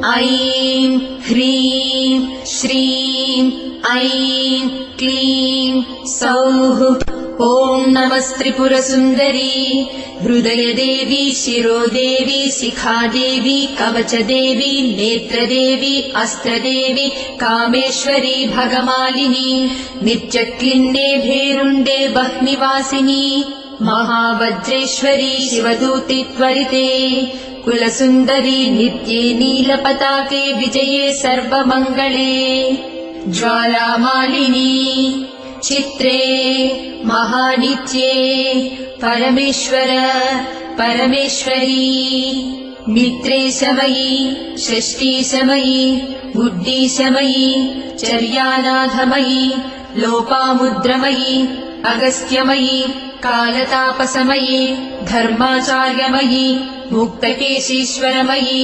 ऐं ह्रीं श्रीं ऐं क्लीं सौः। ॐ नमस्त्रिपुरसुन्दरी हृदयदेवी शिरोदेवी शिखादेवी कवचदेवी नेत्रदेवी अस्त्रदेवी कामेश्वरी भगमालिनी नित्यक्लिन्ने भेरुण्डे बह्निवासिनी महावज्रेश्वरी शिवदूति त्वरिते कुलसुन्दरी नित्ये नीलपताके विजये सर्वमङ्गले ज्वालामालिनी चित्रे महानित्ये परमेश्वर परमेश्वरी मित्रेशमयी षष्ठीशमयी बुद्धीशमयी चर्यानाथमयी लोपामुद्रमयी अगस्त्यमयी कालतापसमयी धर्माचार्यमयी मुक्तकेशीश्वरमयी।